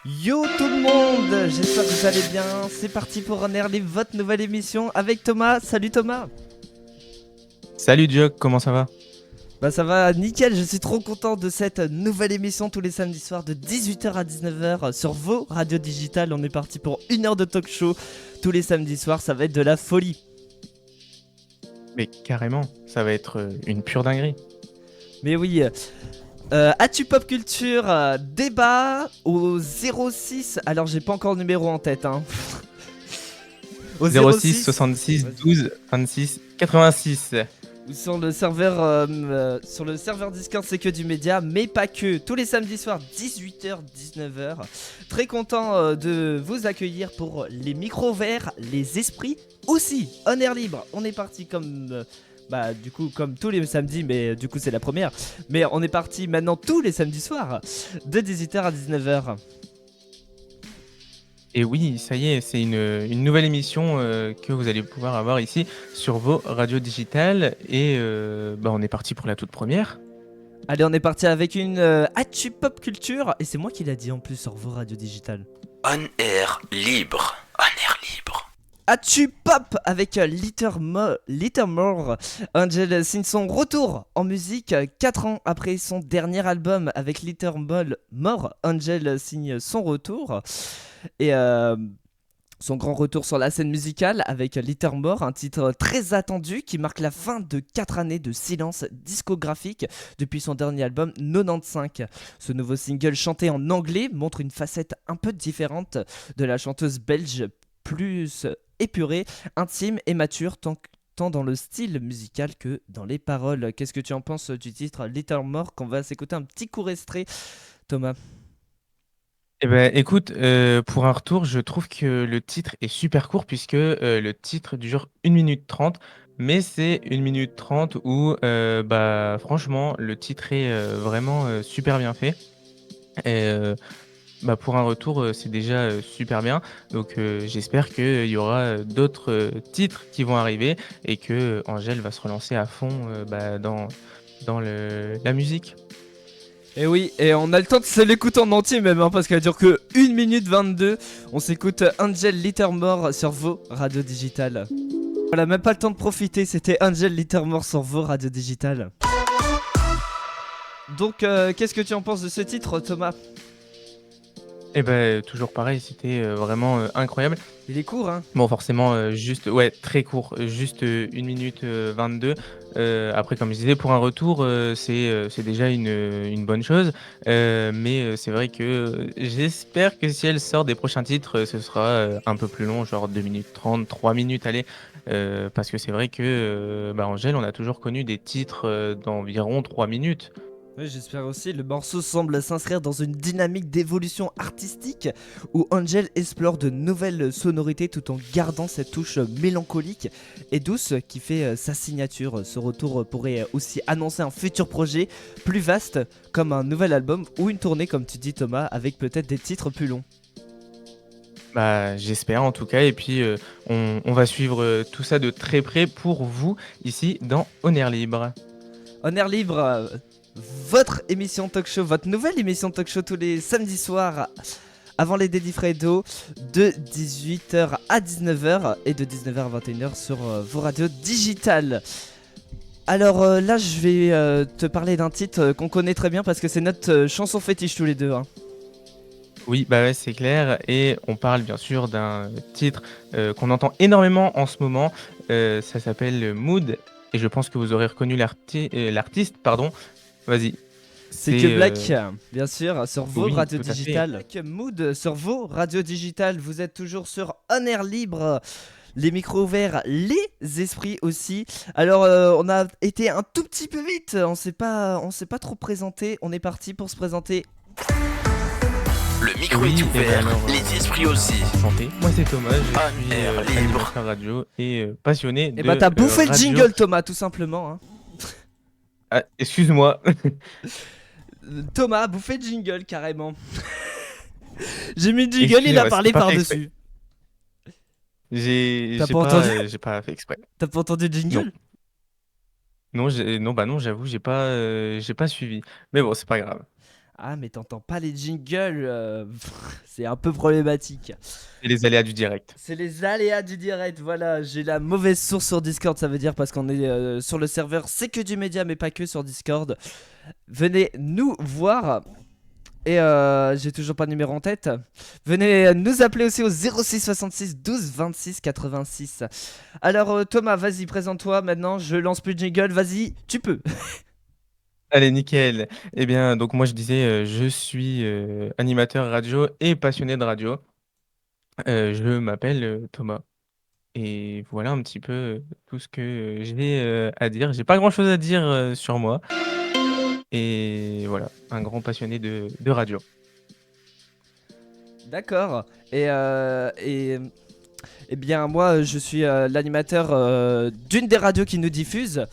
Yo tout le monde, j'espère que vous allez bien. C'est parti pour un Airlift, votre nouvelle émission avec Thomas. Salut Thomas. Salut Jock, comment ça va? Bah ça va nickel, je suis trop content de cette nouvelle émission tous les samedis soirs de 18h à 19h sur vos radios digitales. On est parti pour une heure de talk show tous les samedis soirs, ça va être de la folie. Mais carrément, ça va être une pure dinguerie. Mais oui, As-tu Pop Culture débat au 06. Alors j'ai pas encore le numéro en tête hein. Au 06 06 66 12 26 86. ou sur le serveur Discord c'est que du média, mais pas que. Tous les samedis soirs 18h 19h. Très content de vous accueillir pour les micros verts, les esprits aussi. On air libre. On est parti comme du coup comme tous les samedis, mais du coup c'est la première. Mais on est parti maintenant tous les samedis soirs de 18h à 19h. Et oui, ça y est, c'est une nouvelle émission que vous allez pouvoir avoir ici sur vos radios digitales. Et on est parti pour la toute première. Allez, on est parti avec une As-tu Pop Culture. Et c'est moi qui l'a dit en plus sur vos radios digitales. On air libre. On air libre. As-tu Pop avec Littermore. Angel signe son retour en musique 4 ans après son dernier album avec Littermore. Angel signe son retour et son grand retour sur la scène musicale avec Littermore, un titre très attendu qui marque la fin de 4 années de silence discographique depuis son dernier album 95. Ce nouveau single chanté en anglais montre une facette un peu différente de la chanteuse belge, plus épurée, intime et mature tant dans le style musical que dans les paroles. Qu'est-ce que tu en penses du titre Littermore qu'on va s'écouter un petit court extrait, Thomas? Eh ben, écoute, pour un retour, je trouve que le titre est super court puisque le titre dure 1 minute 30. Mais c'est 1 minute 30 où, franchement, le titre est vraiment super bien fait. Et pour un retour, c'est déjà super bien. Donc j'espère qu'il y aura d'autres titres qui vont arriver et que Angèle va se relancer à fond dans la musique. Et oui, et on a le temps de se l'écouter en entier même, hein, parce qu'elle dure que 1 minute 22. On s'écoute Angel Littermore sur vos radios digitales. Voilà, même pas le temps de profiter, c'était Angel Littermore sur vos radios digitales. Donc, qu'est-ce que tu en penses de ce titre, Thomas? Et toujours pareil, c'était vraiment incroyable. Il est court, hein. Bon, forcément, juste ouais, très court, juste 1 minute 22. Après, comme je disais, pour un retour, c'est déjà une bonne chose. Mais c'est vrai que j'espère que si elle sort des prochains titres, ce sera un peu plus long, genre 2 minutes 30, 3 minutes, allez. Parce que c'est vrai que Angèle, on a toujours connu des titres d'environ 3 minutes. Oui, j'espère aussi. Le morceau semble s'inscrire dans une dynamique d'évolution artistique où Angel explore de nouvelles sonorités tout en gardant cette touche mélancolique et douce qui fait sa signature. Ce retour pourrait aussi annoncer un futur projet plus vaste comme un nouvel album ou une tournée comme tu dis Thomas avec peut-être des titres plus longs. Bah, j'espère en tout cas et puis, on va suivre, tout ça de très près pour vous ici dans On Air Libre. On air libre, votre émission talk show, votre nouvelle émission talk show tous les samedis soirs avant les Daily Fredo de 18h à 19h et de 19h à 21h sur vos radios digitales. Alors là je vais te parler d'un titre qu'on connaît très bien parce que c'est notre chanson fétiche tous les deux hein. Oui, bah, ouais, c'est clair et on parle bien sûr d'un titre, qu'on entend énormément en ce moment, ça s'appelle Mood et je pense que vous aurez reconnu l'artiste, pardon. Vas-y, C'est que c'est, Black, bien sûr, sur vos oui, radios tout à fait. digitales. Black Mood sur vos radios digitales. Vous êtes toujours sur On Air Libre. Les micros ouverts, les esprits aussi. Alors, on a été un tout petit peu vite. On s'est pas trop présenté. On est parti pour se présenter. Le micro Oui, est et ouvert, alors, les esprits aussi. santé. Moi, c'est Thomas, je suis, Air libre. animateur radio et passionné Et de, t'as bouffé le radio. jingle, Thomas, tout simplement. Hein. Ah, excuse-moi. Thomas a bouffé le jingle carrément. J'ai mis le jingle, il a Excusez-moi, parlé c'était pas fait exprès. par-dessus. J'ai T'as j'ai pas entendu j'ai pas fait exprès. T'as pas entendu le Non. jingle? Non, non, j'avoue, j'ai pas suivi. Mais bon, c'est pas grave. Ah, mais t'entends pas les jingles, c'est un peu problématique. Et les aléas du direct. C'est les aléas du direct, voilà. J'ai la mauvaise source sur Discord, ça veut dire parce qu'on est sur le serveur C'est que du média, mais pas que sur Discord. Venez nous voir. Et j'ai toujours pas de numéro en tête. Venez nous appeler aussi au 06 66 12 26 86. Alors Thomas, vas-y, présente-toi maintenant. Je lance plus de jingle, vas-y, tu peux. Allez, nickel. Eh bien, donc moi je disais, je suis animateur radio et passionné de radio. Je m'appelle Thomas. Et voilà un petit peu tout ce que j'ai à dire. J'ai pas grand-chose à dire sur moi. Et voilà, un grand passionné de radio. D'accord. Eh bien, moi, je suis l'animateur d'une des radios qui nous diffuse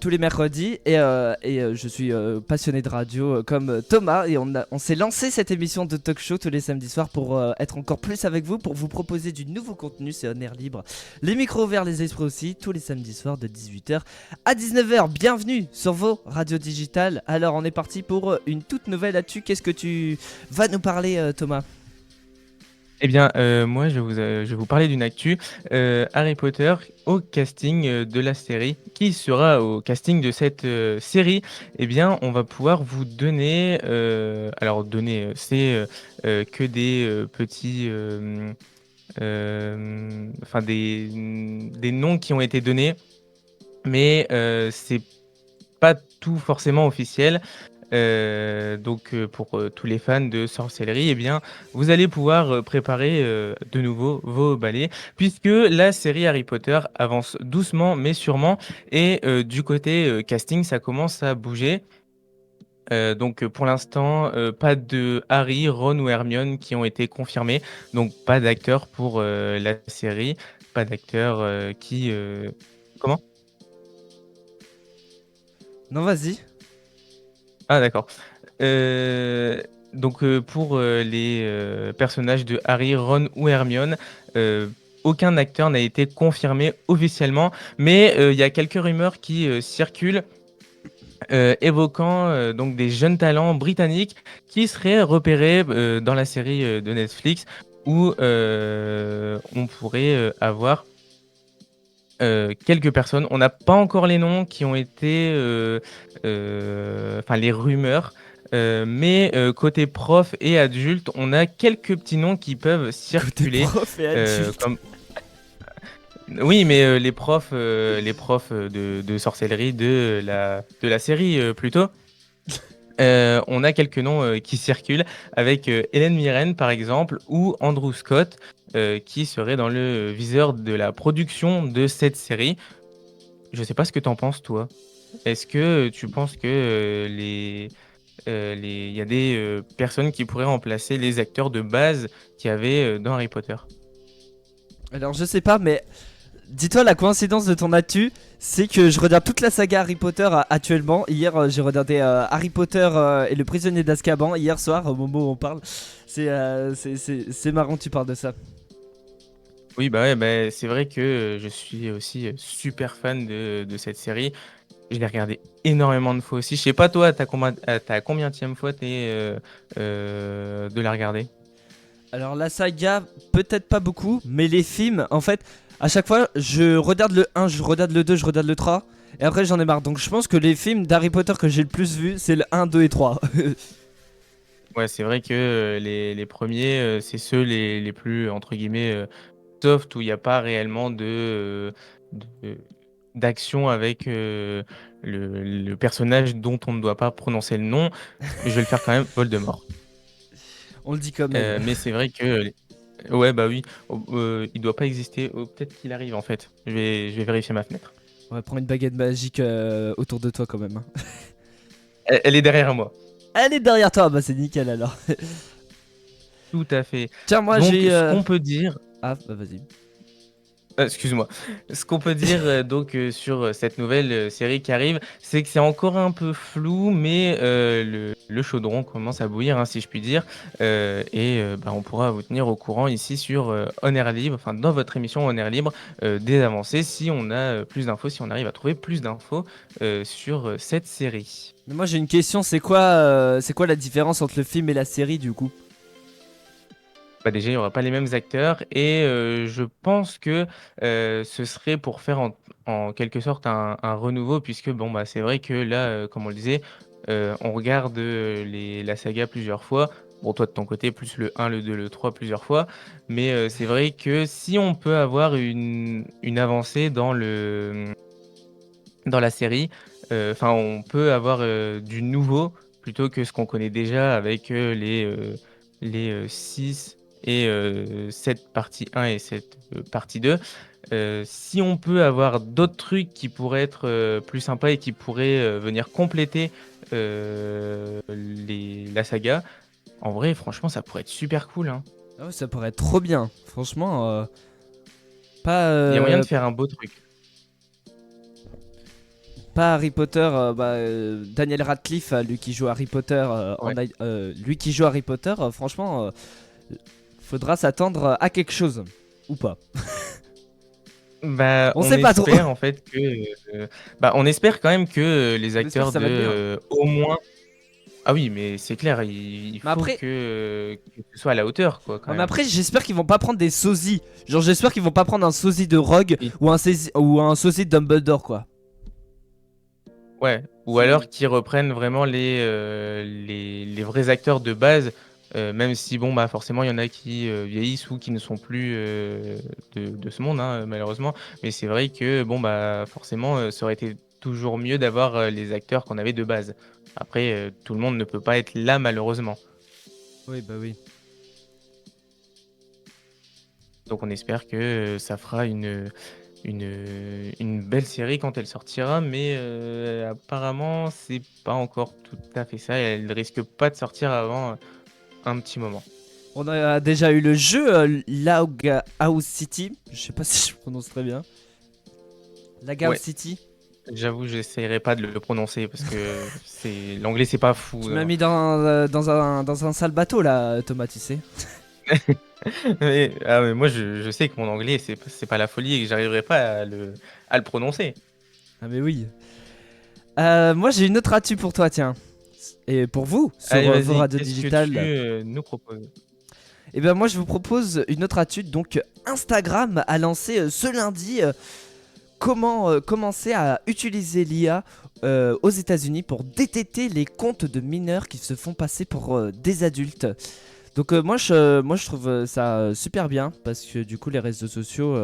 tous les mercredis. Je suis passionné de radio comme Thomas. Et on s'est lancé cette émission de talk show tous les samedis soirs pour être encore plus avec vous, pour vous proposer du nouveau contenu. C'est on air libre. Les micros ouverts, les esprits aussi, tous les samedis soirs de 18h à 19h. Bienvenue sur vos radios digitales. Alors, on est parti pour une toute nouvelle actu. Qu'est-ce que tu vas nous parler, Thomas ? Eh bien, moi, je vais vous parler d'une actu. Harry Potter au casting de la série. Qui sera au casting de cette série? Eh bien, on va pouvoir vous donner... alors, donner, c'est que des petits... Enfin, des noms qui ont été donnés. Mais c'est pas tout forcément officiel. Donc pour tous les fans de sorcellerie, eh bien, vous allez pouvoir préparer de nouveau vos balais, puisque la série Harry Potter avance doucement mais sûrement, et du côté casting, ça commence à bouger. Donc pour l'instant, pas de Harry, Ron ou Hermione qui ont été confirmés, donc pas d'acteurs pour la série, pas d'acteurs qui... Comment? Non, vas-y. Ah d'accord. Donc pour les personnages de Harry, Ron ou Hermione, aucun acteur n'a été confirmé officiellement, mais il y a quelques rumeurs qui circulent évoquant donc des jeunes talents britanniques qui seraient repérés dans la série de Netflix où on pourrait avoir quelques personnes. On n'a pas encore les noms qui ont été, enfin les rumeurs, mais côté prof et adulte, on a quelques petits noms qui peuvent circuler, Prof et adulte. comme oui, mais les profs de sorcellerie de la série plutôt. On a quelques noms qui circulent avec Hélène Mirren par exemple ou Andrew Scott qui serait dans le viseur de la production de cette série. Je sais pas ce que t'en penses toi. Est-ce que tu penses que il y a des personnes qui pourraient remplacer les acteurs de base qu'il y avait dans Harry Potter? Alors, je sais pas, mais dis-toi, la coïncidence de ton actu, c'est que je regarde toute la saga Harry Potter actuellement. Hier, j'ai regardé Harry Potter et le prisonnier d'Azkaban hier soir, au moment où on parle. C'est marrant que tu parles de ça. Oui, bah ouais, bah, c'est vrai que je suis aussi super fan de cette série. Je l'ai regardé énormément de fois aussi. Je sais pas toi, t'as combienième fois de la regarder? Alors, la saga, peut-être pas beaucoup, mais les films, en fait, à chaque fois, je regarde le 1, je regarde le 2, je regarde le 3. Et après, j'en ai marre. Donc, je pense que les films d'Harry Potter que j'ai le plus vu, c'est le 1, 2 et 3. Ouais, c'est vrai que les premiers, c'est ceux les plus, entre guillemets, soft, où il n'y a pas réellement de- d'action avec le personnage dont on ne doit pas prononcer le nom. Je vais le faire quand même, Voldemort. On le dit quand même. Mais c'est vrai que... Ouais, bah oui, il doit pas exister. Peut-être qu'il arrive en fait. Je vais vérifier ma fenêtre. On va prendre une baguette magique autour de toi quand même, hein. Elle est derrière moi. Elle est derrière toi, bah c'est nickel alors. Tout à fait. Tiens, moi Donc, j'ai. ce qu'on peut dire... Ah, bah vas-y. Excuse-moi. Ce qu'on peut dire, donc sur, cette nouvelle, série qui arrive, c'est que c'est encore un peu flou, mais le chaudron commence à bouillir, hein, si je puis dire, bah, on pourra vous tenir au courant ici sur, On Air Libre, enfin dans votre émission On Air Libre, des avancées si on a, plus d'infos, si on arrive à trouver plus d'infos, sur, cette série. Mais moi j'ai une question, c'est quoi la différence entre le film et la série du coup? Bah, déjà, il y aura pas les mêmes acteurs et je pense que, ce serait pour faire en quelque sorte un renouveau puisque bon, bah, c'est vrai que là, comme on le disait, on regarde, la saga plusieurs fois. Bon, toi de ton côté, plus le 1, le 2, le 3 plusieurs fois, mais c'est vrai que si on peut avoir une avancée dans la série, enfin, on peut avoir, du nouveau plutôt que ce qu'on connaît déjà avec, les 6 et 7 partie 1 et 7 partie 2. Si on peut avoir d'autres trucs qui pourraient être, plus sympas et qui pourraient, venir compléter, la saga, en vrai, franchement, ça pourrait être super cool, hein. Ah ouais, ça pourrait être trop bien. Franchement, pas, Il y a moyen de faire un beau truc. pas Harry Potter, Daniel Radcliffe, lui qui joue Harry Potter, Ouais. lui qui joue Harry Potter, franchement, faudra s'attendre à quelque chose. Ou pas. Bah, On on sait pas trop. espère en fait que, bah, on espère quand même que, les On espère que acteurs ça de, va être bien. au moins ah oui, mais c'est clair, il Mais faut après, que ce soit à la hauteur quoi, quand ouais, mais même. après j'espère qu'ils vont pas prendre des sosies. Genre j'espère qu'ils vont pas prendre un sosie de Rogue Oui. ou un sosie de Dumbledore quoi. Ouais, ou alors Qui... qu'ils reprennent vraiment les vrais acteurs de base, même si bon, bah, forcément il y en a qui, vieillissent ou qui ne sont plus, de ce monde, hein, malheureusement. Mais c'est vrai que bon, bah, forcément, ça aurait été toujours mieux d'avoir, les acteurs qu'on avait de base. Après, tout le monde ne peut pas être là malheureusement. Oui bah oui. Donc on espère que, ça fera une belle série quand elle sortira, mais apparemment c'est pas encore tout à fait ça et elle risque pas de sortir avant, un petit moment. On a déjà eu le jeu Laga House City. Je sais pas si je prononce très bien. Laga House Ouais, City. j'avoue, j'essayerai pas de le prononcer parce que c'est l'anglais, c'est pas fou, Tu m'as mis dans un sale bateau là, Thomas, tu sais. mais moi je sais que mon anglais c'est pas la folie et que j'arriverai pas à le prononcer. Ah mais oui. Moi j'ai une autre actu pour toi, tiens. Et pour vous, sur Allez vos vas-y, radios qu'est-ce que tu, digitales. nous proposes? Et ben moi je vous propose une autre actu. Donc Instagram a lancé ce lundi comment commencer à utiliser l'IA aux États-Unis pour détecter les comptes de mineurs qui se font passer pour des adultes. Donc moi je trouve ça super bien parce que du coup les réseaux sociaux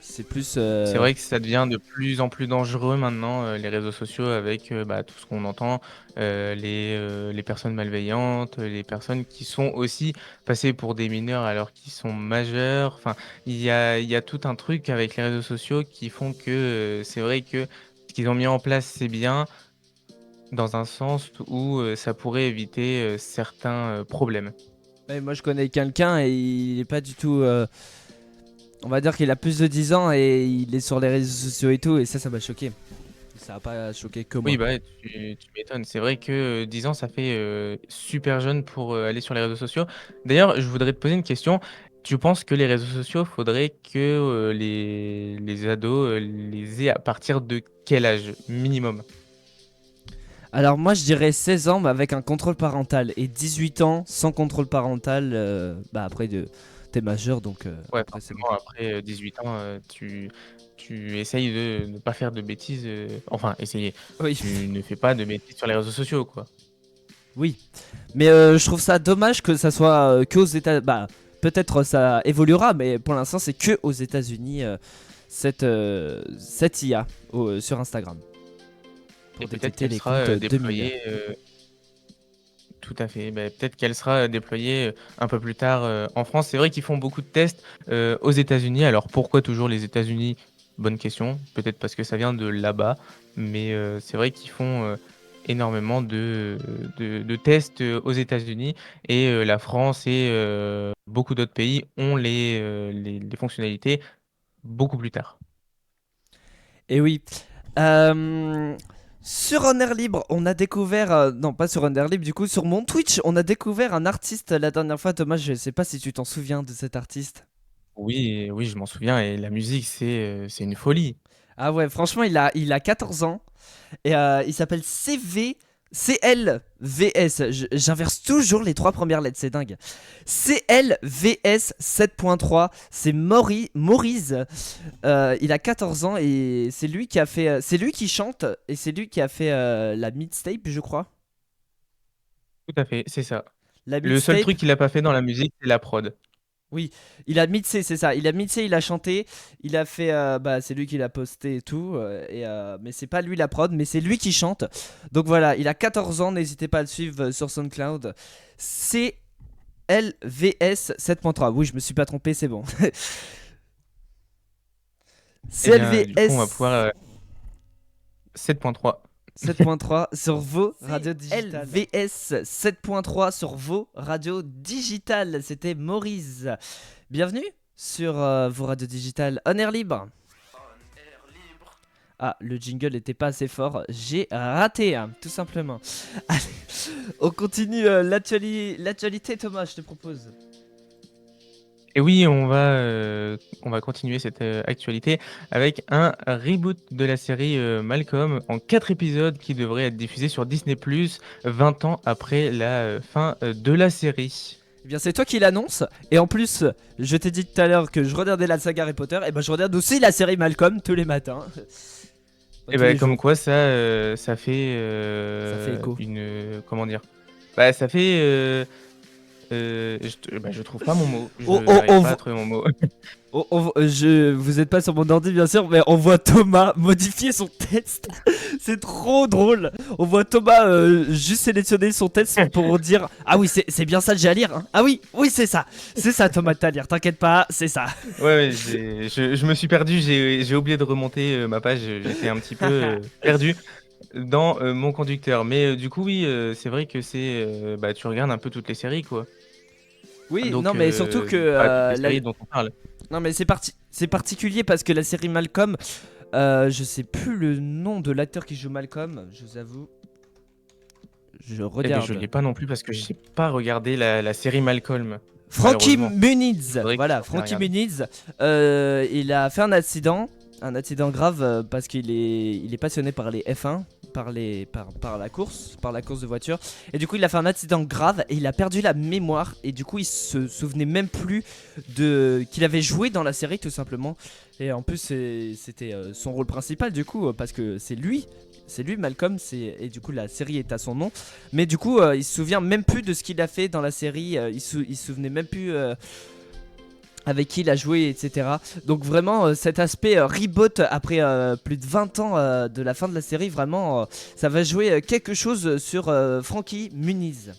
c'est plus C'est vrai que ça devient de plus en plus dangereux maintenant, les réseaux sociaux avec, bah, tout ce qu'on entend, les personnes malveillantes, les personnes qui sont aussi passées pour des mineurs alors qu'ils sont majeurs. Enfin, il y a tout un truc avec les réseaux sociaux qui font que, c'est vrai que ce qu'ils ont mis en place, c'est bien, dans un sens où, ça pourrait éviter, certains, problèmes. ouais, moi je connais quelqu'un et il est pas du tout on va dire qu'il a plus de 10 ans et il est sur les réseaux sociaux et tout et ça m'a choqué. Ça a pas choqué que Oui, moi. bah, ouais, tu m'étonnes. C'est vrai que, 10 ans, ça fait, super jeune pour, aller sur les réseaux sociaux. D'ailleurs, je voudrais te poser une question. Tu penses que les réseaux sociaux, faudrait que, les ados, les aient à partir de quel âge minimum? Alors moi je dirais 16 ans mais avec un contrôle parental et 18 ans sans contrôle parental bah après t'es majeur donc Ouais, après c'est bon. forcément après, 18 ans, tu essayes de ne pas faire de bêtises, enfin essayer. Oui. Tu ne fais pas de bêtises sur les réseaux sociaux, quoi. Oui. Mais je trouve ça dommage que ça soit que aux États bah peut-être ça évoluera mais pour l'instant c'est que aux États-Unis cette IA sur Instagram Et pour peut-être détecter qu'elle les comptes sera, de mineurs. déployée, tout à fait. Beh, peut-être qu'elle sera, déployée, un peu plus tard, en France. C'est vrai qu'ils font beaucoup de tests, aux États-Unis. Alors pourquoi toujours les États-Unis? Bonne question. Peut-être parce que ça vient de là-bas, mais c'est vrai qu'ils font, énormément de tests aux États-Unis et la France et beaucoup d'autres pays ont les fonctionnalités beaucoup plus tard. Et oui. Euh, Sur un air libre, on a découvert. Non, pas sur un air libre, du coup, sur mon Twitch, on a découvert un artiste la dernière fois. Thomas, je sais pas si tu t'en souviens de cet artiste. Oui, oui, je m'en souviens et la musique, c'est une folie. Ah ouais, franchement, il a 14 ans. Et il s'appelle CLVS. J'inverse toujours les trois premières lettres, c'est dingue. CLVS 7.3. C'est Maurice. Il a 14 ans et c'est lui qui a fait. C'est lui qui chante et c'est lui qui a fait la mixtape, je crois. Tout à fait, c'est ça. La Le seul mixtape. truc qu'il a pas fait dans la musique, c'est la prod. Oui, il a mixé, c'est ça. Il a mixé, il a chanté, il a fait, bah, c'est lui qui l'a posté et tout. Mais c'est pas lui la prod, mais c'est lui qui chante. Donc voilà, il a 14 ans. N'hésitez pas à le suivre sur SoundCloud. CLVS 7.3. Oui, je me suis pas trompé, c'est bon. Eh bien, du coup, on va CLVS pouvoir 7.3. 7.3 sur vos radios digitales. LVS 7.3 sur vos radios digitales. C'était Maurice. Bienvenue sur vos radios digitales On Air Libre. Ah, le jingle n'était pas assez fort. J'ai raté, hein, tout simplement. Allez, on continue l'actualité, Thomas, je te propose. Et oui, on va continuer cette actualité avec un reboot de la série Malcolm en 4 épisodes qui devrait être diffusé sur Disney+, 20 ans après la fin de la série. Eh bien, c'est toi qui l'annonce. Et en plus, je t'ai dit tout à l'heure que je regardais la saga Harry Potter. Et ben, je regarde aussi la série Malcolm tous les matins. Enfin, Et tous bah, les comme jours. quoi ça fait Ça fait écho. comment dire? Bah, ça fait je trouve pas mon mot. Je Oh, n'arrive pas à trouver mon mot. Vous êtes pas sur mon ordi bien sûr, mais on voit Thomas modifier son texte. C'est trop drôle. On voit Thomas juste sélectionner son texte pour dire ah oui c'est bien ça que j'ai à lire. Hein. Ah oui c'est ça Thomas t'as à lire. T'inquiète pas c'est ça. Ouais, je me suis perdu. J'ai oublié de remonter ma page. J'étais un petit peu perdu dans mon conducteur. Mais du coup, oui, c'est vrai que bah, tu regardes un peu toutes les séries, quoi. Oui non Donc, mais surtout que toutes les séries dont on parle. non mais c'est particulier parce que la série Malcolm, je sais plus le nom de l'acteur qui joue Malcolm. Je vous avoue. Je Eh ben, je regarde. l'ai pas non plus parce que j'ai pas regardé la série Malcolm. Frankie Malheureusement. Muniz, Faudrait que voilà, je la Frankie regarde. Muniz, il a fait un accident grave parce il est passionné par les F1, par la course de voiture. Et du coup, il a fait un accident grave et il a perdu la mémoire. Et du coup, il se souvenait même plus qu'il avait joué dans la série, tout simplement. Et en plus, c'était son rôle principal, du coup, parce que c'est lui. C'est lui, Malcolm, et du coup la série est à son nom. Mais du coup, il se souvient même plus de ce qu'il a fait dans la série. Il se souvenait même plus avec qui il a joué, etc. Donc vraiment, cet aspect reboot après plus de 20 ans de la fin de la série, vraiment, ça va jouer quelque chose sur Frankie Muniz.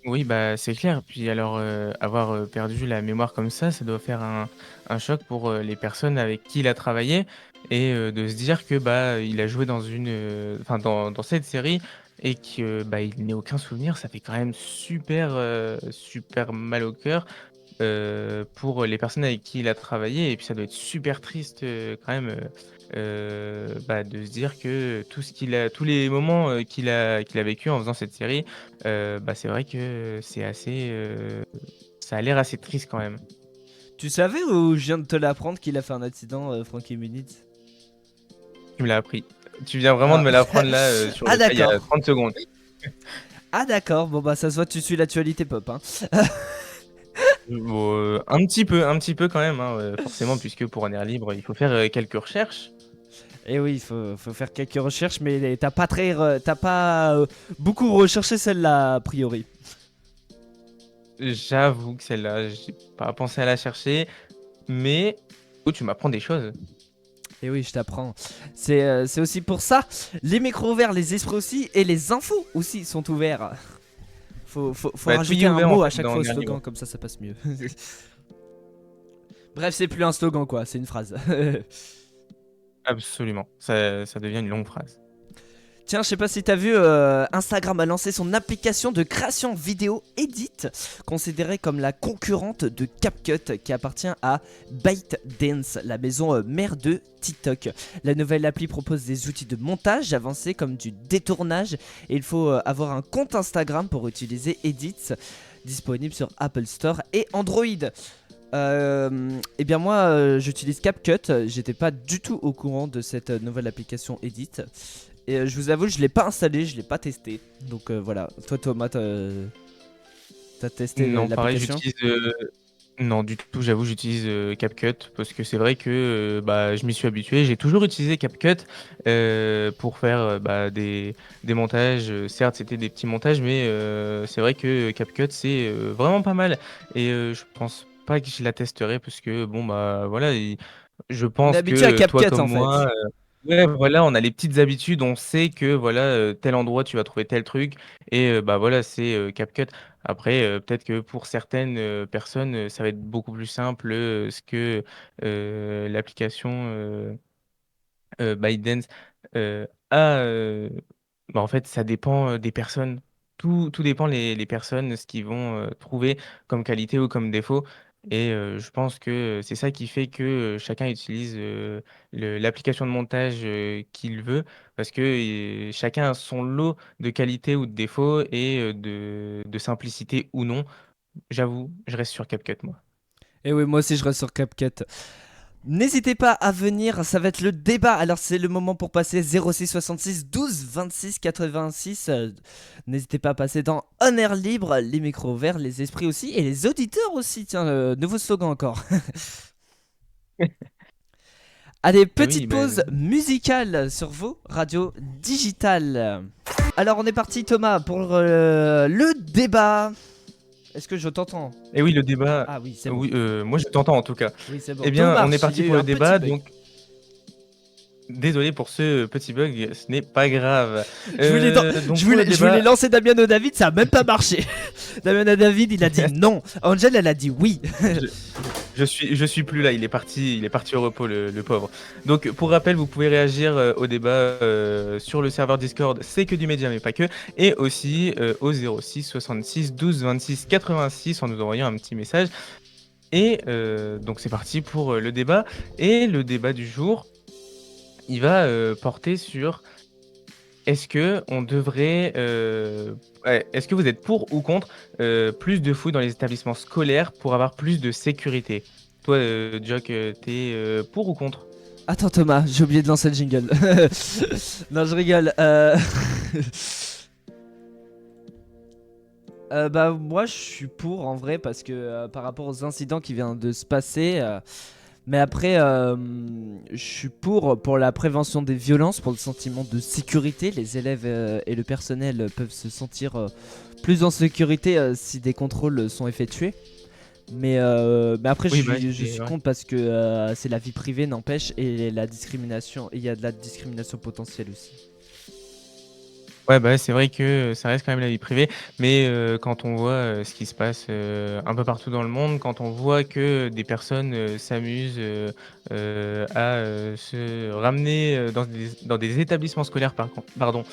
Oui, bah, c'est clair. Puis alors, avoir perdu la mémoire comme ça doit faire un choc pour les personnes avec qui il a travaillé et de se dire que bah, il a joué enfin, dans cette série et que bah, il n'ait aucun souvenir, ça fait quand même super mal au cœur pour les personnes avec qui il a travaillé. Et puis ça doit être super triste quand même bah, de se dire que tous les moments qu'il a vécu en faisant cette série, bah, c'est vrai que ça a l'air assez triste quand même. Tu savais ou je viens de te l'apprendre qu'il a fait un accident, Frankie Muniz? Tu me l'as appris. Tu viens vraiment de Ah. me l'apprendre là sur Ah le fait il y a d'accord. 30 secondes. Ah d'accord, bon bah ça se voit, tu suis l'actualité pop. Hein. Bon, un petit peu quand même, hein, forcément, puisque pour un air libre, il faut faire quelques recherches. Et oui, il faut faire quelques recherches, mais t'as pas beaucoup recherché celle-là a priori. J'avoue que celle-là, j'ai pas pensé à la chercher, mais oh, tu m'apprends des choses. Et oui, je t'apprends. C'est aussi pour ça. Les micros ouverts, les esprits aussi, et les infos aussi sont ouverts. Faut Bah, tout y rajouter est un ouvert en mot à fait chaque dans fois au Air slogan, Libre. comme ça passe mieux. Bref, c'est plus un slogan quoi, c'est une phrase. Absolument, ça devient une longue phrase. Tiens, je sais pas si t'as vu, Instagram a lancé son application de création vidéo Edit, considérée comme la concurrente de CapCut, qui appartient à ByteDance, la maison mère de TikTok. La nouvelle appli propose des outils de montage avancés comme du détournage, et il faut avoir un compte Instagram pour utiliser Edit, disponible sur Apple Store et Android. Eh bien moi j'utilise CapCut, j'étais pas du tout au courant de cette nouvelle application Edit. Et je vous avoue, je l'ai pas installé, je l'ai pas testé. Donc voilà. Toi, Thomas, t'as testé Non, pareil, l'application? non, du tout, j'avoue, j'utilise CapCut parce que c'est vrai que bah, je m'y suis habitué. J'ai toujours utilisé CapCut pour faire des montages. Certes, c'était des petits montages, mais c'est vrai que CapCut, c'est vraiment pas mal. Et je pense pas que je la testerai parce que, bon, bah voilà, je On est pense habitué à que toi CapCut comme en moi, fait. ouais, voilà, on a les petites habitudes, on sait que voilà, tel endroit tu vas trouver tel truc et bah, voilà, c'est CapCut. Après, peut-être que pour certaines personnes, ça va être beaucoup plus simple, ce que l'application ByteDance a, bah, en fait, ça dépend des personnes. Tout dépend les personnes, ce qu'ils vont trouver comme qualité ou comme défaut. Et je pense que c'est ça qui fait que chacun utilise l'application de montage qu'il veut, parce que chacun a son lot de qualité ou de défauts et de simplicité ou non. J'avoue, je reste sur CapCut, moi. Et oui, moi aussi, je reste sur CapCut. N'hésitez pas à venir, ça va être le débat. Alors, c'est le moment pour passer 06 66 12 26 86. N'hésitez pas à passer dans On Air Libre, les micros ouverts, les esprits aussi, et les auditeurs aussi. Tiens, nouveau slogan encore. Allez, Et oui, petite pause musicale sur vos radios digitales. Alors, on est parti, Thomas, pour le débat. Est-ce que je t'entends? et oui, le débat, Ah oui, c'est bon. oui, moi je t'entends en tout cas. Oui, c'est bon. Eh Tout bien, on est marche. Il y parti a eu pour un le petit débat, bug. donc désolé pour ce petit bug, ce n'est pas grave. Donc Je pour le voulais, je voulais débat, lancer Damien au David, ça a même pas marché. Damien à David, il a dit non. Angel, elle a dit oui. je, je suis plus là, il est parti au repos, le pauvre. Donc pour rappel, vous pouvez réagir au débat sur le serveur Discord, c'est que du média mais pas que, et aussi au 06 66 12 26 86 en nous envoyant un petit message. Et donc c'est parti pour le débat. Et le débat du jour, il va porter sur est-ce que on devrait, ouais, est-ce que vous êtes pour ou contre plus de foot dans les établissements scolaires pour avoir plus de sécurité? Toi, Jock, t'es pour ou contre? Attends, Thomas, j'ai oublié de lancer le jingle. Non, je rigole. Bah, moi, je suis pour en vrai parce que par rapport aux incidents qui viennent de se passer. Mais après, je suis pour la prévention des violences, pour le sentiment de sécurité. Les élèves et le personnel peuvent se sentir plus en sécurité si des contrôles sont effectués. Mais après, Oui, bah, je suis ouais. contre parce que c'est la vie privée, n'empêche, et la discrimination. Il y a de la discrimination potentielle aussi. Ouais, bah, c'est vrai que ça reste quand même la vie privée, mais quand on voit, ce qui se passe, un peu partout dans le monde, quand on voit que des personnes, s'amusent, à, se ramener, dans des établissements scolaires pardon,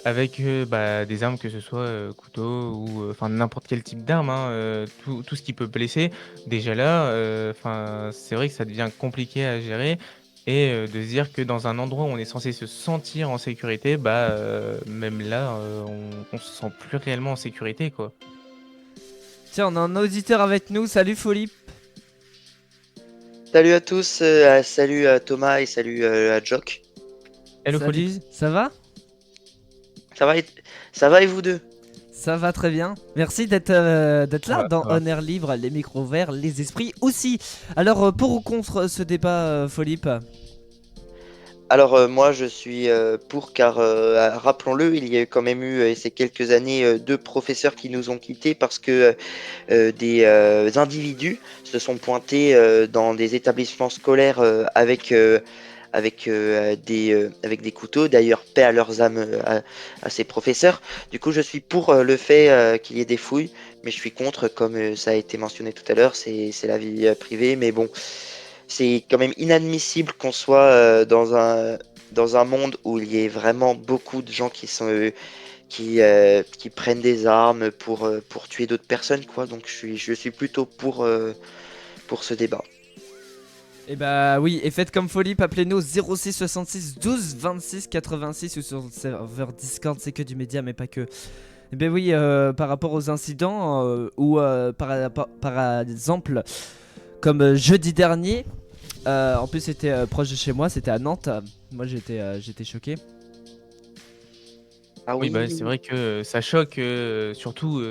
avec, bah, des armes, que ce soit, couteau ou, enfin n'importe quel type d'arme, hein, tout ce qui peut blesser. Déjà là, enfin, c'est vrai que ça devient compliqué à gérer et de se dire que dans un endroit où on est censé se sentir en sécurité, bah, même là, on se sent plus réellement en sécurité, quoi. Tiens, on a un auditeur avec nous. Salut, Folie. Salut à tous, salut à Thomas et salut à Jock. Hello Folie. Salut, ça va? Ça va, ça va et vous deux? Ça va très bien. Merci d'être Ça là va, dans ça va. On Air Libre, les micros verts, les esprits aussi. Alors, pour ou contre ce débat, Philippe? Alors moi je suis pour car rappelons-le, il y a quand même eu ces quelques années deux professeurs qui nous ont quittés parce que des individus se sont pointés dans des établissements scolaires avec des couteaux. D'ailleurs, paix à leurs âmes à ces professeurs. Du coup, je suis pour le fait qu'il y ait des fouilles, mais je suis contre, comme ça a été mentionné tout à l'heure, c'est la vie privée. Mais bon, c'est quand même inadmissible qu'on soit dans un monde où il y a vraiment beaucoup de gens qui prennent des armes pour tuer d'autres personnes, quoi. Donc je suis plutôt pour ce débat. Et bah oui, et faites comme Folie, appelez-nous 06 66 12 26 86 ou sur le serveur Discord, c'est que du média mais pas que. Et ben oui, par rapport aux incidents, ou par exemple, comme jeudi dernier, en plus c'était proche de chez moi, c'était à Nantes, moi j'étais choqué. Ah Oui, bah, oui, c'est vrai que ça choque, surtout,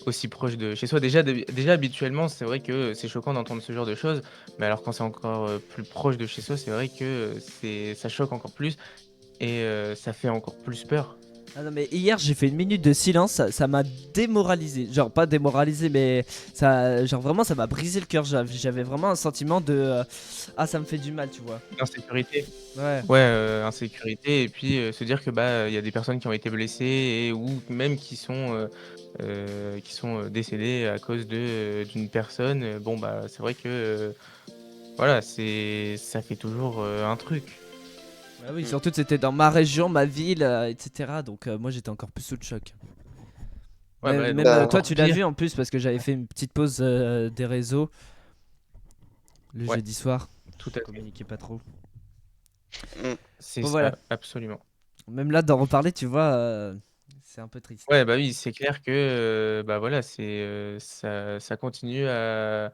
aussi proche de chez soi. Déjà habituellement, c'est vrai que c'est choquant d'entendre ce genre de choses, mais alors quand c'est encore, plus proche de chez soi, c'est vrai que, ça choque encore plus et ça fait encore plus peur. Ah non mais hier j'ai fait une minute de silence, ça m'a démoralisé, genre pas démoralisé mais ça, genre vraiment ça m'a brisé le cœur, j'avais vraiment un sentiment de ah ça me fait du mal tu vois. L'insécurité. Ouais. Ouais, insécurité et puis, se dire que, bah, il y a des personnes qui ont été blessées et ou même qui sont, décédées à cause d'une personne, bon, bah, c'est vrai que, voilà, ça fait toujours, un truc. Bah oui, Mm. surtout que c'était dans ma région, ma ville, etc. Donc moi j'étais encore plus sous le choc. Ouais, bah, ouais, donc Même Bah, toi encore tu l'as pire. vu en plus parce que j'avais fait une petite pause des réseaux le Ouais, jeudi soir. tout Je à fait. communiquais pas trop. mm. C'est Bon voilà, ça, absolument. même là d'en reparler tu vois, c'est un peu triste. Ouais, bah, oui, c'est clair que, bah, voilà, ça continue à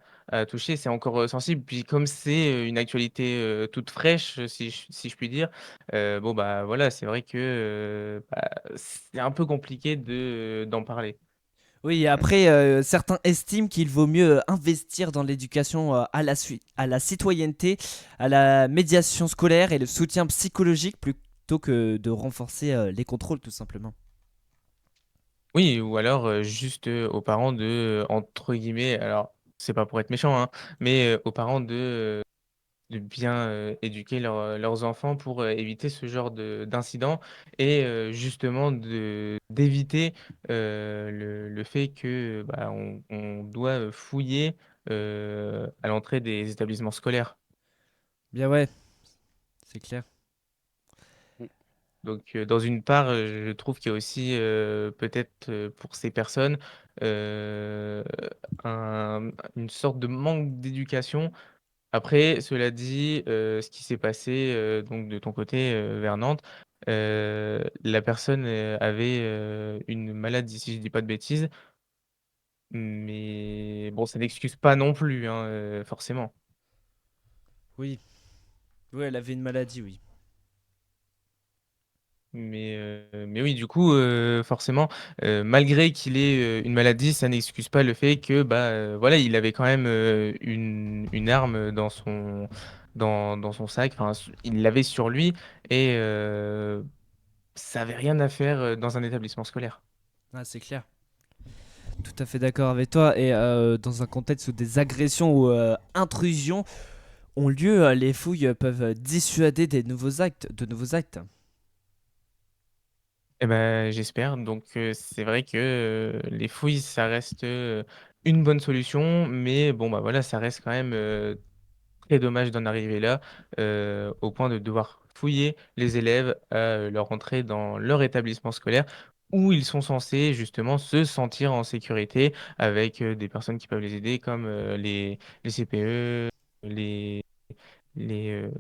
toucher. C'est encore, sensible. Puis comme c'est, une actualité, toute fraîche, si je puis dire, bon, bah, voilà, c'est vrai que, bah, c'est un peu compliqué d'en parler. Oui, et après, certains estiment qu'il vaut mieux investir dans l'éducation à la citoyenneté, à la médiation scolaire et le soutien psychologique plutôt que de renforcer les contrôles tout simplement. Oui, ou alors, juste, aux parents entre guillemets, alors c'est pas pour être méchant, hein, mais, aux parents de bien, éduquer leurs enfants pour, éviter ce genre d'incident et justement d'éviter, le fait que, bah, on doit, fouiller, à l'entrée des établissements scolaires. Bien ouais, c'est clair. Donc, dans une part, je trouve qu'il y a aussi, peut-être, pour ces personnes, heu, un une sorte de manque d'éducation. Après, cela dit, ce qui s'est passé, donc de ton côté, vers Nantes, la personne, avait, une maladie, si je dis pas de bêtises, mais bon, ça n'excuse pas non plus, hein, forcément. Oui, oui, elle avait une maladie, oui. Mais oui, du coup, forcément, malgré qu'il ait, une maladie, ça n'excuse pas le fait que, bah, voilà, il avait quand même, une arme dans son sac, enfin, il l'avait sur lui et ça avait rien à faire, dans un établissement scolaire. Ah, c'est clair. Tout à fait d'accord avec toi. Et dans un contexte où des agressions ou intrusions ont lieu, les fouilles peuvent dissuader de nouveaux actes. Et ben, j'espère. Donc, c'est vrai que, les fouilles, ça reste, une bonne solution, mais bon, bah, voilà, ça reste quand même, très dommage d'en arriver là, au point de devoir fouiller les élèves à, leur entrée dans leur établissement scolaire où ils sont censés justement se sentir en sécurité avec, des personnes qui peuvent les aider comme, les CPE, les les, heu,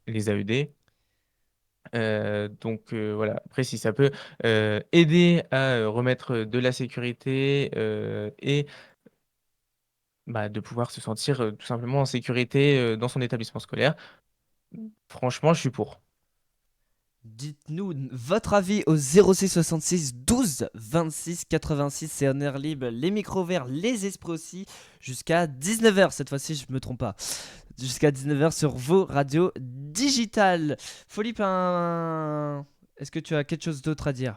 les AED. Donc voilà, après si ça peut, aider à, remettre, de la sécurité, et bah, de pouvoir se sentir, tout simplement en sécurité, dans son établissement scolaire, franchement je suis pour. Dites-nous votre avis au 06 66 12 26 86. C'est un air libre, les micros verts, les esprits aussi. Jusqu'à 19h, cette fois-ci, je me trompe pas. Jusqu'à 19h sur vos radios digitales. Philippe, est-ce que tu as quelque chose d'autre à dire?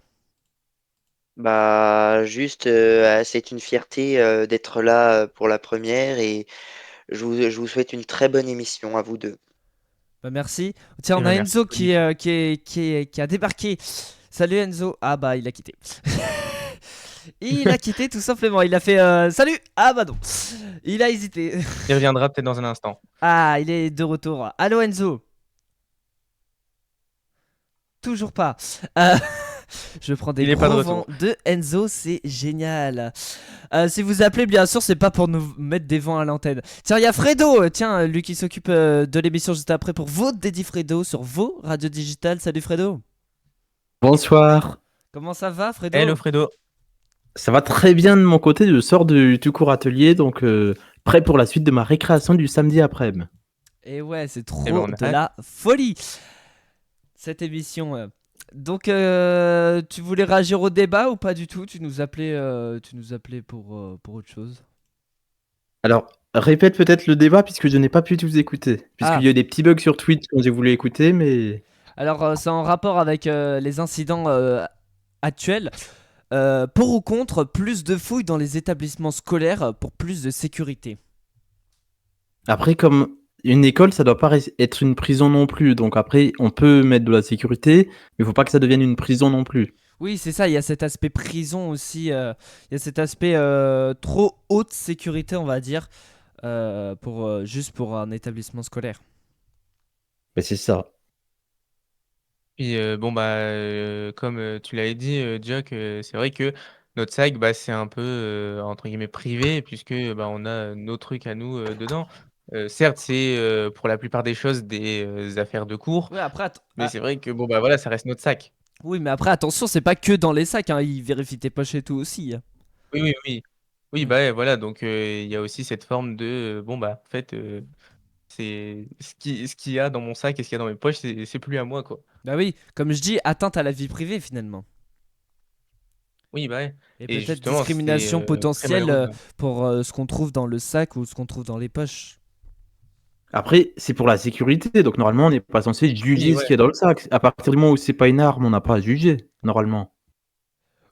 Bah, juste, c'est une fierté d'être là pour la première et je vous souhaite une très bonne émission à vous deux. Bah merci. Tiens, Et on bah, a merci Enzo Philippe. qui a débarqué. Salut Enzo. Ah bah il a quitté. Il a quitté tout simplement. Il a fait salut. Ah bah non. Il a hésité. Il reviendra peut-être dans un instant. Ah, il est de retour. Allô Enzo. toujours pas. Euh, je prends des Il est pas de gros retour. vents de Enzo, c'est génial. Si vous appelez, bien sûr, c'est pas pour nous mettre des vents à l'antenne. Tiens, il y a Fredo, tiens, lui qui s'occupe de l'émission juste après pour vos Dédi Fredo sur vos radios digitales. Salut Fredo. Bonsoir. Comment ça va, Fredo? Hello Fredo. Ça va très bien de mon côté, je sors du tout court atelier, donc prêt pour la suite de ma récréation du samedi après-midi. Et ouais, c'est Eh ben, trop on a de hâte. la folie cette émission. Donc, tu voulais réagir au débat ou pas du tout? Tu nous appelais pour autre chose. Alors, répète peut-être le débat puisque je n'ai pas pu vous écouter. Puisqu'il y a eu des petits bugs sur Twitch quand j'ai voulu écouter, mais... Alors, c'est en rapport avec les incidents actuels. Pour ou contre plus de fouilles dans les établissements scolaires pour plus de sécurité? Après, comme une école, ça doit pas être une prison non plus. Donc après, on peut mettre de la sécurité, mais il faut pas que ça devienne une prison non plus. Oui, c'est ça, il y a cet aspect prison aussi. Il y a cet aspect trop haute sécurité, on va dire, juste pour un établissement scolaire. Mais c'est ça. Et bon, bah, comme tu l'avais dit, Jock, c'est vrai que notre sac, bah, c'est un peu, entre guillemets, privé, puisque bah, on a nos trucs à nous dedans. Certes, c'est pour la plupart des choses des affaires de cours, Ouais, après, mais c'est vrai que bon, bah voilà, ça reste notre sac. oui, mais après, attention, c'est pas que dans les sacs, hein, ils vérifient tes poches et tout aussi, hein. Oui, oui, oui. Oui, bah ouais, voilà, donc il y a aussi cette forme de bon, bah, en fait, c'est ce qu'il y a dans mon sac et ce qu'il y a dans mes poches, c'est plus à moi, quoi. Bah oui, comme je dis, atteinte à la vie privée finalement. Oui, bah ouais. Et Et peut-être justement, c'est discrimination très potentielle malheureux, ça. pour ce qu'on trouve dans le sac ou ce qu'on trouve dans les poches. Après, c'est pour la sécurité, donc normalement, on n'est pas censé Oui, juger ce ouais. qu'il y a dans le sac. À partir du moment où c'est pas une arme, on n'a pas à juger, normalement.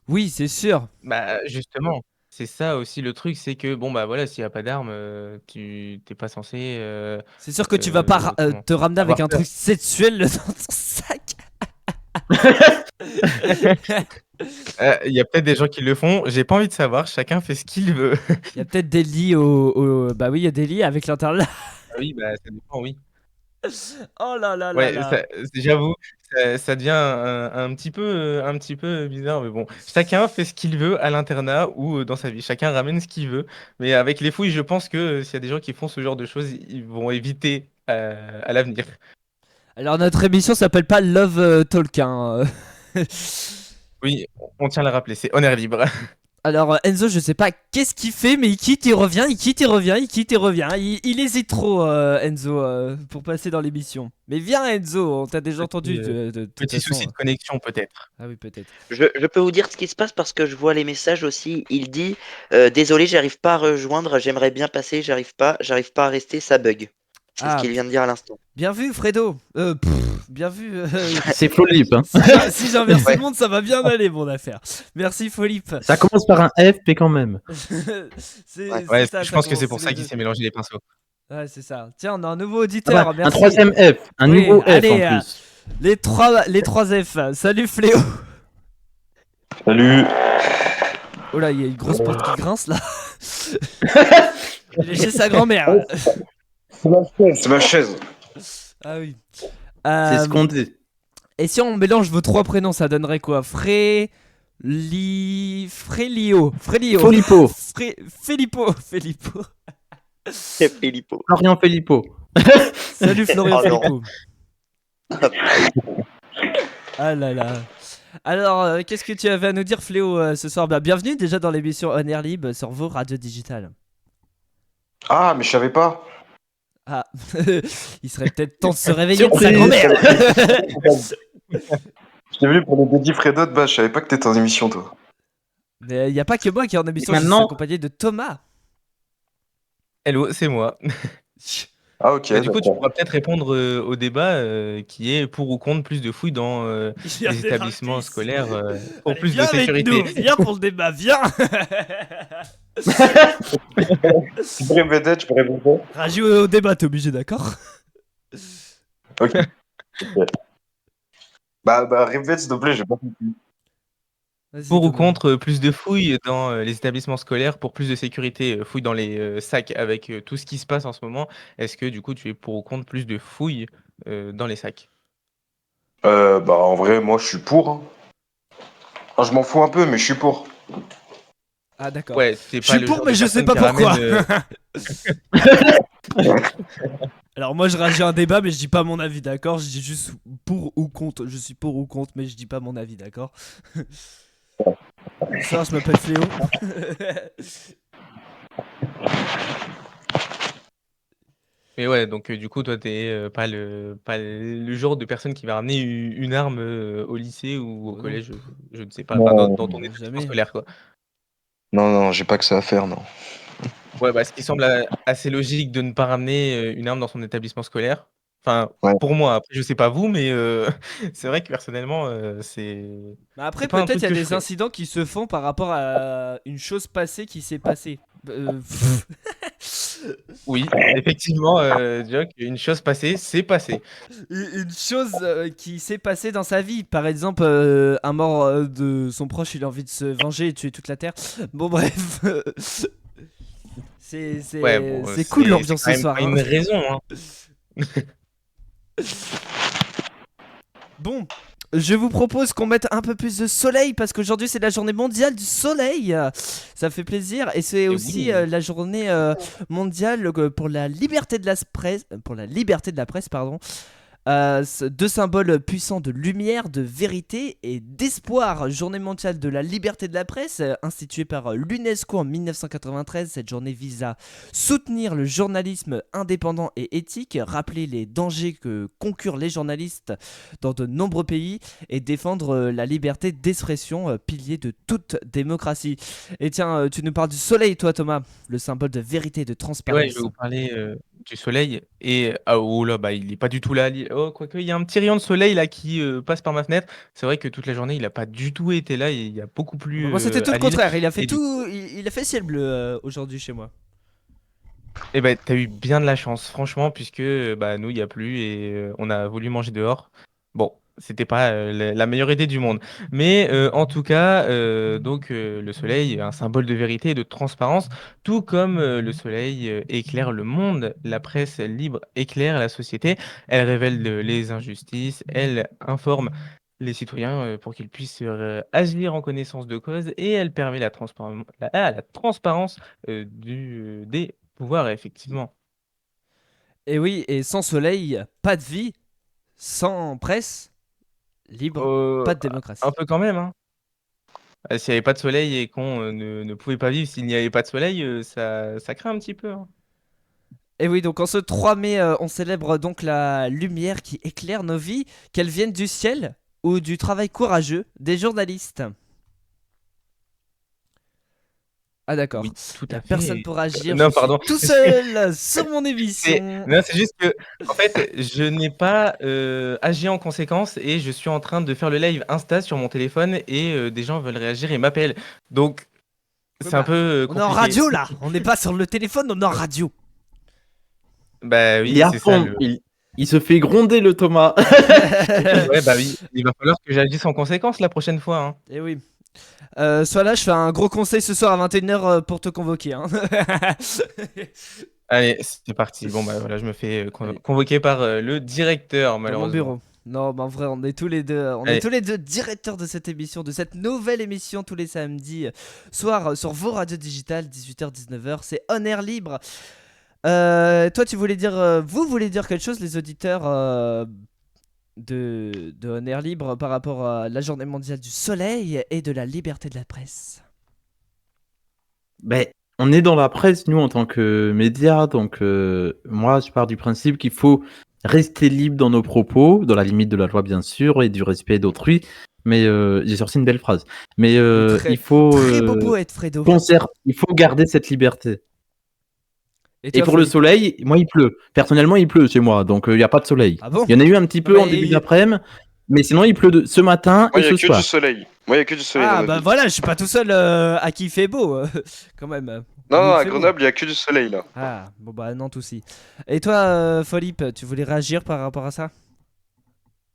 Oui, c'est sûr. Bah, justement, c'est ça aussi le truc, c'est que bon, bah voilà, s'il y a pas d'arme, tu t'es pas censé, C'est sûr que tu vas pas comment? te ramener avec Avoir un peur. truc sexuel dans ton sac. Il y a peut-être des gens qui le font, j'ai pas envie de savoir, chacun fait ce qu'il veut. Il y a peut-être des lits Bah oui, il y a des lits avec l'intérieur. Ah oui, bah, ça dépend, oui. Oh là là là Ouais, là. j'avoue, ça devient un petit peu bizarre, mais bon, chacun fait ce qu'il veut à l'internat ou dans sa vie. Chacun ramène ce qu'il veut. Mais avec les fouilles, je pense que s'il y a des gens qui font ce genre de choses, ils vont éviter à l'avenir. Alors notre émission s'appelle pas Love Talk, hein. Oui, on tient à le rappeler, c'est honneur libre. Alors Enzo, je sais pas qu'est-ce qu'il fait, mais il quitte, il revient, il quitte, il revient, il quitte, il revient. Il hésite trop, Enzo, pour passer dans l'émission. Mais viens Enzo, on t'a déjà entendu de toute Petit façon. souci de connexion peut-être. Ah oui, peut-être. Je peux vous dire ce qui se passe parce que je vois les messages aussi. Il dit désolé, j'arrive pas à rejoindre, j'aimerais bien passer, j'arrive pas à rester, ça bug. C'est ce Ah, qu'il vient de dire à l'instant. bien vu Fredo. Bien vu. C'est Flolip, hein. Si j'inverse Ouais. le monde, ça va bien aller mon affaire. Merci Folip. Ça commence par un F, mais quand même. C'est Ouais. Ouais, ça, je ça pense que c'est commence, pour c'est ça les qu'il deux. s'est mélangé les pinceaux. Ouais, c'est ça. Tiens, on a un nouveau Ah auditeur. bah, un Merci. troisième F, un Oui, nouveau F allez, en plus. Les trois F. Salut Fléau. Salut. Oh là, il y a une grosse porte qui grince là. Il est chez sa grand-mère. C'est ma chaise. Ah oui. C'est ce qu'on dit. Et si on mélange vos trois prénoms, ça donnerait quoi? Frélio. Frélio. Felipo. Filippo. Filippo. Florian Filippo. Salut Florian Oh non. Filippo. Ah là là. Alors, qu'est-ce que tu avais à nous dire, Fléau, ce soir? Bah, bienvenue déjà dans l'émission On Air Libre sur vos radios digitales. Ah, mais je savais pas. Ah, il serait peut-être temps de se réveiller de sa Surprise. grand-mère. Je t'ai vu pour le Dédi Fredo de base, je savais pas que t'étais en émission, toi. Mais il n'y a pas que moi qui est en émission, je suis Maintenant- accompagné de Thomas. Hello, c'est moi. Ah, ok. Bah, du coup, tu d'accord. pourras peut-être répondre au débat qui est pour ou contre plus de fouilles dans les établissements scolaires pour Allez, plus viens de sécurité. avec nous, viens pour le débat, viens. Tu peux répéter, tu peux répéter. Raju au débat, t'es obligé, d'accord? Ok. Bah, répète, s'il te plaît, j'ai pas compris. Vas-y, Pour ou Thomas. contre plus de fouilles dans les établissements scolaires pour plus de sécurité, fouilles dans les sacs avec tout ce qui se passe en ce moment. Est-ce que du coup tu es pour ou contre plus de fouilles dans les sacs? Bah, en vrai, moi, je suis pour, hein. Ah, je m'en fous un peu, mais je suis pour. Ah d'accord. Ouais, t'es Je pas suis le pour, genre mais de je sais personne pas qui pourquoi. ramène. Alors moi je réagis à un débat, mais je dis pas mon avis, d'accord? Je dis juste pour ou contre. Je suis pour ou contre, mais je dis pas mon avis, d'accord? Bonsoir, je m'appelle Fléau. Mais ouais, donc du coup, toi, t'es pas le genre de personne qui va ramener une arme au lycée ou au Oh non, collège, je ne sais pas, enfin, Non, dans ton établissement jamais. scolaire, quoi. non, non, j'ai pas que ça à faire, non. Ouais, bah, ce qui semble assez logique de ne pas ramener une arme dans son établissement scolaire. Enfin, Ouais. pour moi, après, je sais pas vous, mais c'est vrai que personnellement, Mais après c'est pas un peut-être il truc y a que je des ferais. incidents qui se font par rapport à une chose passée qui s'est passée. Oui, effectivement, Jock, une chose passée, c'est passé. Une chose qui s'est passée dans sa vie. Par exemple, un mort de son proche, il a envie de se venger et tuer toute la terre. Bon, bref. C'est Ouais, c'est- bon, c'est cool c'est l'ambiance quand ce même soir, pas hein. une raison, hein. Bon, je vous propose qu'on mette un peu plus de soleil parce qu'aujourd'hui c'est la journée mondiale du soleil. Ça fait plaisir et c'est Et aussi oui. la journée mondiale pour la liberté de la presse, pardon. Deux symboles puissants de lumière, de vérité et d'espoir. Journée mondiale de la liberté de la presse, instituée par l'UNESCO en 1993. Cette journée vise à soutenir le journalisme indépendant et éthique, rappeler les dangers que concurrent les journalistes dans de nombreux pays et défendre la liberté d'expression, pilier de toute démocratie. Et tiens, tu nous parles du soleil, toi Thomas, le symbole de vérité et de Et ouais, je vais transparence. vous parler, du soleil et ah oh là, bah, il est pas du tout là, oh quoique, il y a un petit rayon de soleil là qui, passe par ma fenêtre. C'est vrai que toute la journée, il a pas du tout été là et il y a beaucoup Ah bah plu, moi c'était tout à le Lille contraire, il a fait et du coup tout, il a fait ciel bleu aujourd'hui chez moi. et bah, tu eu bien de la chance franchement puisque, bah, nous, il y a plu et on a voulu manger dehors. Bon, c'était pas, la meilleure idée du monde. Mais, en tout cas, donc, le soleil, un symbole de vérité et de transparence, tout comme, le soleil, éclaire le monde. La presse libre éclaire la société. Elle révèle, les injustices, elle informe les citoyens, pour qu'ils puissent, agir en connaissance de cause et elle permet la transparence, des pouvoirs effectivement. Et oui, et sans soleil, pas de vie, sans presse libre, Heu, pas de un démocratie. peu quand même, hein. S'il y avait pas de soleil et qu'on, ne pouvait pas vivre s'il n'y avait pas de soleil, ça craint un petit peu, hein. Et oui, donc en ce 3 mai, on célèbre donc la lumière qui éclaire nos vies, qu'elle vienne du ciel ou du travail courageux des journalistes. Ah d'accord, Oui, tout il y a à personne fait. pour agir, je Non, suis pardon, tout parce que seul sur mon c'est émission. non, c'est juste qu'en fait, je n'ai pas, agi en conséquence et je suis en train de faire le live Insta sur mon téléphone et des gens veulent réagir et m'appellent. Donc Ouais, c'est un bah, peu, on est en compliqué. radio là, on n'est pas sur le téléphone, on est en radio. Bah Il est oui, à c'est ça fond. le Il se fait gronder le Thomas. ouais, bah oui, il va falloir que j'agisse en conséquence la prochaine fois, hein. Et oui. Soit là, je fais un gros conseil ce soir à 21h pour te convoquer, hein. Allez, c'est parti. Bon, bah, voilà, je me fais, Allez, convoquer par, le directeur dans mon malheureusement. bureau. Non, mais en vrai, on est Allez, tous les deux directeurs de cette émission, de cette nouvelle émission tous les samedis soir sur vos radios digitales, 18h-19h. C'est On Air Libre. Toi, vous voulez dire quelque chose, les auditeurs de On Air Libre, par rapport à la journée mondiale du soleil et de la liberté de la presse? Ben, on est dans la presse, nous, en tant que médias. Donc, moi, je pars du principe qu'il faut rester libre dans nos propos, dans la limite de la loi, bien sûr, et du respect d'autrui. Mais j'ai sorti une belle phrase. Mais Oui, il faut, très beau poète, Fredo. il faut garder cette liberté. Et Et toi, pour le Philippe? soleil, moi, il pleut. Personnellement, il pleut chez moi, donc il n'y a pas de soleil. Ah bon? Il y en a eu un petit Non, peu en début d'après-midi, mais sinon, il pleut ce matin Moi, et il y a ce que du soir. soleil. Moi, il y a que du soleil dans Ah ma bah ville. voilà, je suis pas tout seul à qui il fait beau, quand même. Non, Vous, non, il à fait beau. Grenoble, il y a que du soleil là. Ah, bon bah Nantes aussi. Et toi, Philippe, tu voulais réagir par rapport à ça?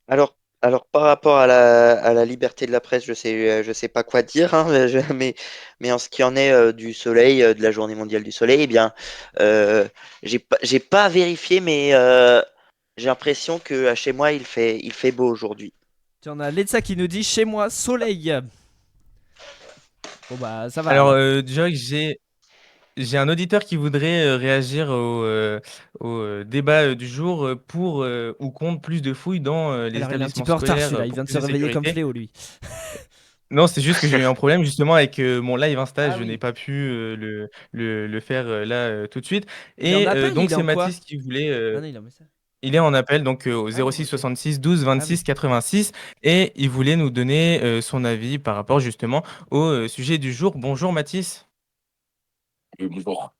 Alors, alors par rapport à la liberté de la presse, je sais pas quoi dire, hein, mais en ce qui en est du soleil, de la journée mondiale du soleil, eh bien, j'ai pas vérifié, mais j'ai l'impression que chez moi, il fait beau aujourd'hui. Tiens, on a Letsa qui nous dit chez moi soleil. Bon bah ça va. Alors, Jock, j'ai un auditeur qui voudrait réagir au débat du jour pour ou contre plus de fouilles dans les Alors il est un petit établissements peu en retard scolaires celui-là, il pour vient de plus se de réveiller comme sécurité. fléau lui. Non, c'est juste que j'ai eu un problème justement avec mon live Insta. Ah Je oui. n'ai pas pu le faire là tout de suite. Il est en Et appel, donc il est c'est en quoi? Mathis qui voulait. Ah non, il est en message. Il est en appel donc au Ah bon, 06 ok. 66 12 Ah 26 oui. 86 et il voulait nous donner son avis par rapport justement au sujet du jour. Bonjour Mathis. Bonjour.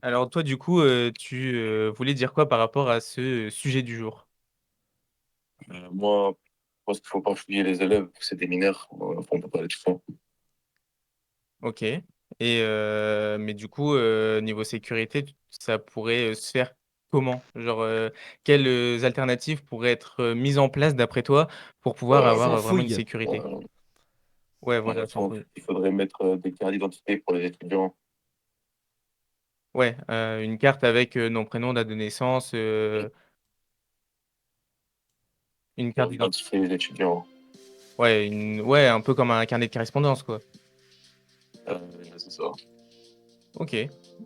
Alors toi du coup tu voulais dire quoi par rapport à ce sujet du jour? Moi, je pense qu'il faut pas fouiller les élèves, c'est des mineurs. On peut pas les tuer. Ok. Et mais du coup niveau sécurité ça pourrait se faire comment? Genre quelles alternatives pourraient être mises en place d'après toi pour pouvoir Sans avoir vraiment une fouille. sécurité? Ouais voilà, sans fouille. Il faudrait mettre des cartes d'identité pour les étudiants. Ouais, une carte avec nom, prénom, date de naissance, une Pour carte d'identité. identifier les étudiants. Ouais, un peu comme un carnet de correspondance, quoi. Euh, c'est ça. OK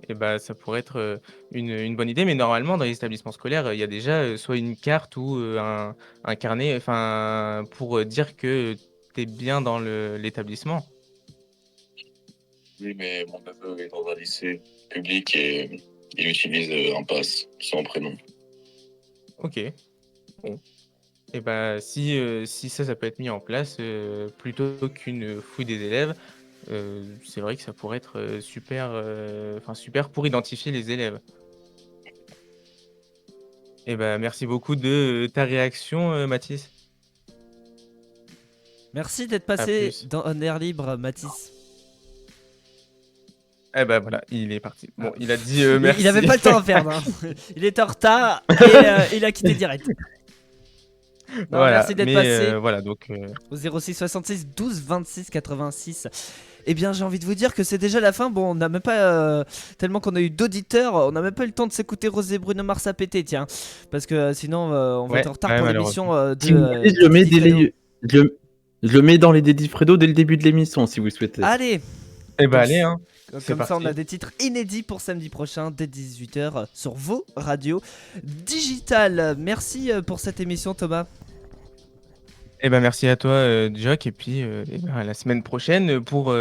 et bah, ça pourrait être, une bonne idée, mais normalement dans les établissements scolaires, il y a déjà, soit une carte ou, un carnet, enfin, pour, dire que tu es bien dans l'établissement. Oui, mais mon neveu est dans un lycée public et il utilise un pass sans prénom. OK, bon et bah, si ça peut être mis en place, plutôt qu'une fouille des élèves, c'est vrai que ça pourrait être, super, enfin super pour identifier les élèves. Et bah, merci beaucoup de ta réaction, Mathis. Merci d'être À passé plus. dans un air libre, Mathis. Eh bah, voilà, il est parti. Bon, il a dit, Il merci. avait pas le temps à perdre. Hein. Il est en retard et il a quitté direct. Non, Voilà, merci d'être mais passé voilà donc au 06 66 12 26 86. Eh bien, j'ai envie de vous dire que c'est déjà la fin. Bon, on n'a même pas tellement qu'on a eu d'auditeurs, on n'a même pas eu le temps de s'écouter Rose et Bruno Mars à péter, tiens, parce que sinon on va ouais, être en retard ouais, pour malheureusement. l'émission Si vous voulez, je le mets Didi Fredo. je le mets dans les Dédis Fredo dès le début de l'émission, si vous souhaitez. Allez, Eh bah, donc, allez, hein, c'est comme ça, on parti. a des titres inédits pour samedi prochain dès 18h sur vos radios digitales. Merci pour cette émission, Thomas. Eh ben merci à toi, Jock et puis, et ben, à la semaine prochaine, pour,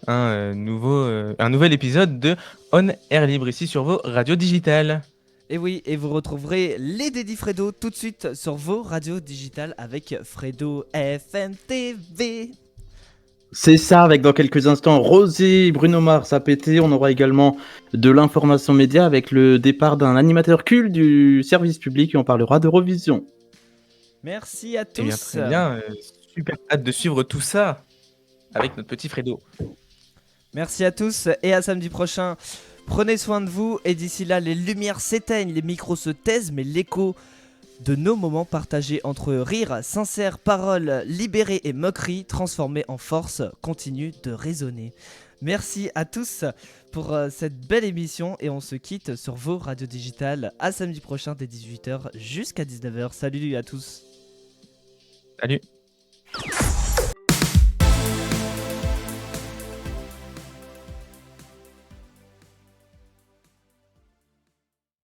un nouvel épisode de On Air Libre ici sur vos radios digitales. Et oui, et vous retrouverez les Dédis Fredo tout de suite sur vos radios digitales avec Fredo FM TV. C'est ça, avec dans quelques instants Rosé, Bruno Mars à péter. On aura également de l'information média avec le départ d'un animateur culte du service public et on parlera d'Eurovision. Merci à Eh bien, tous. très bien, super hâte de suivre tout ça avec notre petit Fredo. Merci à tous et à samedi prochain. Prenez soin de vous et d'ici là, les lumières s'éteignent, les micros se taisent, mais l'écho de nos moments partagés entre rire, sincères paroles libérées et moqueries transformées en force continue de résonner. Merci à tous pour cette belle émission et on se quitte sur vos radios digitales à samedi prochain dès 18h jusqu'à 19h. Salut à tous. Salut.